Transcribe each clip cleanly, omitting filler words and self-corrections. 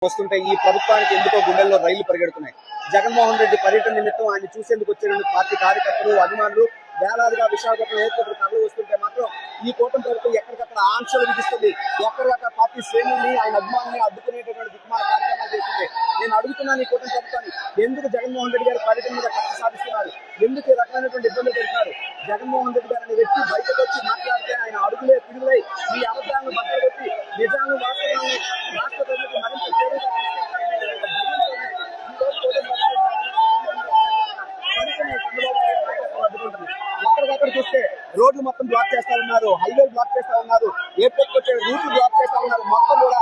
వస్తుంటే ఈ ప్రభుత్వానికి ఎందుకో గుండెల్లో రైళ్లు పరిగెడుతున్నాయి. జగన్మోహన్ రెడ్డి పర్యటన నిమిత్తం ఆయన చూసేందుకు వచ్చిన పార్టీ కార్యకర్తలు, అభిమానులు వేలాదిగా విశాఖపట్నం ఎయిర్పోర్ట్ తరలి వస్తుంటే మాత్రం ఈ కూటమి ప్రభుత్వం ఎక్కడికక్కడ ఆంక్షలు విధిస్తుంది. ఎక్కడికక్కడ పార్టీ శ్రేణుల్ని, ఆయన అభిమానుల్ని అడ్డుకునేటటువంటి దిగ్మాల కార్యక్రమాలు చేస్తుంది. నేను అడుగుతున్నాను ఈ కూటమి ప్రభుత్వాన్ని, ఎందుకు జగన్మోహన్ రెడ్డి గారి పర్యటన మీద కక్ష సాధిస్తున్నారు? ఎందుకు ఈ రకమైనటువంటి ఇబ్బందులు పెడుతున్నారు? జగన్మోహన్ రెడ్డి గారు అనే వ్యక్తి బయటకు వచ్చి మాట్లాడితే ఆయన అడుగులే పిడుగులై ఈ అబద్ధాలను బట్టలు కొట్టి నిజాలను వాస్తవాలను రాష్ట్ర ప్రజలకు మరింత చేరుగా ఎక్కడికక్కడ చూస్తే రోడ్లు మొత్తం బ్లాక్ చేస్తా ఉన్నారు, హైవే బ్లాక్ చేస్తా ఉన్నారు, ఎయిర్పోర్ట్ వచ్చే రూట్లు బ్లాక్ చేస్తా ఉన్నారు. మొత్తం కూడా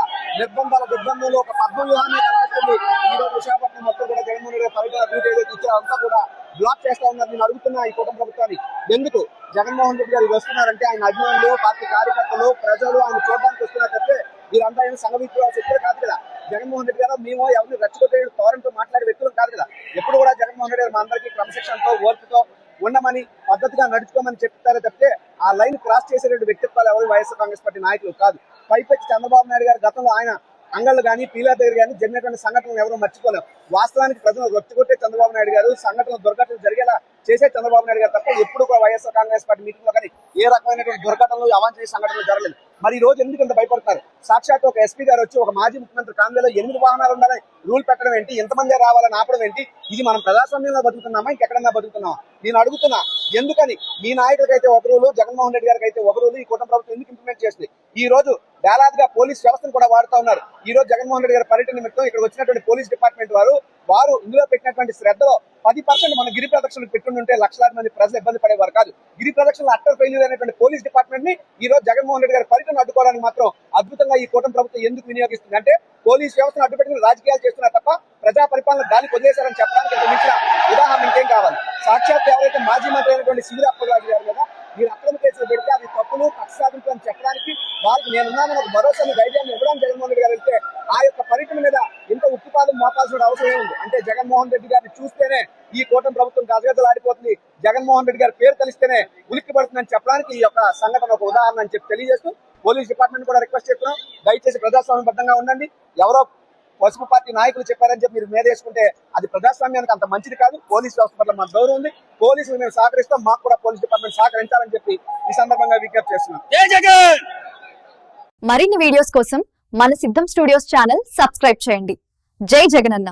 దిగ్బంధంలో ఒక పద్మవ్యూహాన్ని కనిపిస్తుంది. ఈ రోజు విశాఖపట్నం మొత్తం కూడా జగన్మోహన్ రెడ్డి పర్యటన రూట్ ఏదైతే ఇచ్చారో అంతా కూడా బ్లాక్ చేస్తా ఉన్నారు. నేను అడుగుతున్నా ఈ కూటమి ప్రభుత్వాన్ని, ఎందుకు జగన్మోహన్ రెడ్డి గారు వస్తున్నారంటే ఆయన అభిమానులు, పార్టీ కార్యకర్తలు, ప్రజలు ఆయన చూడడానికి వస్తున్నారు తప్పితే వీరంతా ఏమైనా సంఘ వ్యక్తులు కాదు కదా. జగన్మోహన్ రెడ్డి గారు మేము ఎవరిని రెచ్చగొట్టే తోరంతో మాట్లాడే వ్యక్తులు కాదు కదా. ఎప్పుడు కూడా జగన్మోహన్ రెడ్డి గారు మా అందరికీ క్రమశిక్షణతో, ఓర్పుతో ఉండమని, పద్ధతిగా నడుచుకోమని చెప్తారే తప్పితే ఆ లైన్ క్రాస్ చేసేటువంటి వ్యక్తిత్వాలు ఎవరు వైఎస్ఆర్ కాంగ్రెస్ పార్టీ నాయకులు కాదు. పైపెచ్చి చంద్రబాబు నాయుడు గారు గతంలో ఆయన అంగళ్ళు కానీ పీలర్ దగ్గర కానీ జరిగినటువంటి సంఘటనలు ఎవరు మర్చిపోలేం. వాస్తవానికి ప్రజలు రొచ్చుకొట్టే చంద్రబాబు నాయుడు గారు, సంఘటనలు దుర్ఘటనలు జరిగేలా చేసే చంద్రబాబు నాయుడు గారు తప్ప ఎప్పుడు కూడా వైఎస్ఆర్ కాంగ్రెస్ పార్టీ మీటింగ్ లో కానీ ఏ రకమైనటువంటి దుర్ఘటనలు, అవాంఛనీయ సంఘటనలు జరగలేదు. మరి ఈ రోజు ఎందుకు ఇంత భయపడతారు? సాక్షాత్ ఒక ఎస్పీ గారు వచ్చి ఒక మాజీ ముఖ్యమంత్రి కాంగ్రెస్ 8 వాహనాలు ఉండాలని రూల్ పెట్టడం ఏంటి? ఎంతమంది రావాలని ఆపడం ఏంటి? ఇది మనం ప్రజాస్వామ్యంలో బతుకుతున్నామా, ఇంకెక్కడన్నా బతుకుతున్నామా? నేను అడుగుతున్నా, ఎందుకని మీ నాయకులకైతే ఒక రూలు, జగన్మోహన్ రెడ్డి గారికి అయితే ఒక రూలు ఈ కూటమి ప్రభుత్వం ఎందుకు ఇంప్లిమెంట్ చేస్తుంది? ఈ రోజు వేలాదిగా పోలీస్ వ్యవస్థను కూడా వాడుతూ ఉన్నారు. ఈ రోజు జగన్మోహన్ రెడ్డి గారి పర్యటన నిమిత్తం ఇక్కడ వచ్చినటువంటి పోలీస్ డిపార్ట్మెంట్ వారు ఇందులో పెట్టినటువంటి శ్రద్ధలో 10% మన గిరి ప్రదక్షిణకు పెట్టుంటే లక్షలాది మంది ప్రజలు ఇబ్బంది పడేవారు కాదు. గిరి ప్రదక్షిణలో అట్టర్ ఫెయిల్యూర్ అయినటువంటి పోలీస్ డిపార్ట్మెంట్ ని ఈ రోజు జగన్మోహన్ రెడ్డి గారి పర్యటన అడ్డుకోవడానికి మాత్రం అద్భుతంగా ఈ కూటమి ప్రభుత్వం ఎందుకు వినియోగిస్తుంది అంటే పోలీస్ వ్యవస్థను అడ్డుపెట్టుకుని రాజకీయాలు చేస్తున్నారు తప్ప ప్రజా పరిపాలన గాలికి వదిలేశారని చెప్పడానికి మించిన ఉదాహరణ ఇంకేం కావాలి? సాక్షాత్ ఎవరైతే మాజీ మంత్రి అయినటువంటి సివిల్ అప్పలరాజు గారు కదా, మీరు అక్రమ కేసులు పెడితే అది తప్పులు, కక్ష సాధింపు అని చెప్పడానికి వారికి నేనున్నానని ఒక భరోసాని, ధైర్యాన్ని ఇవ్వడానికి జగన్మోహన్ రెడ్డి గారు వెళ్తే ఆ యొక్క పర్యటన మీద ఇంత ఉక్కుపాదం మోపాల్సిన అవసరం ఉంది. అంటే జగన్మోహన్ రెడ్డి గారిని చూస్తేనే ఈ కూటమి ప్రభుత్వం గజగజలాడిపోతుంది, జగన్మోహన్ రెడ్డి గారి పేరు తెలిస్తేనే ఉలిక్కి పడుతుందని చెప్పడానికి ఈ యొక్క సంఘటన ఒక ఉదాహరణ అని చెప్పి తెలియజేస్తూ పోలీస్ డిపార్ట్మెంట్ కూడా రిక్వెస్ట్ చేస్తున్నాం, దయచేసి ప్రజాస్వామ్యబద్ధంగా ఉండండి. ఎవరో పసుపు పార్టీ నాయకులు చెప్పారని చెప్పి మీరు మీద వేసుకుంటే అది ప్రజాస్వామ్యానికి అంత మంచిది కాదు. పోలీస్ వ్యవస్థ పట్ల మాకు గౌరవం ఉంది, పోలీసులు మేము సహకరిస్తాం, మాకు కూడా పోలీస్ డిపార్ట్మెంట్ సహకరించాలని చెప్పి ఈ సందర్భంగా విజ్ఞప్తి చేస్తున్నాం. మరిన్ని వీడియోస్ కోసం మన సిద్ధం స్టూడియోస్ ఛానల్ సబ్స్క్రైబ్ చేయండి. జై జగనన్న.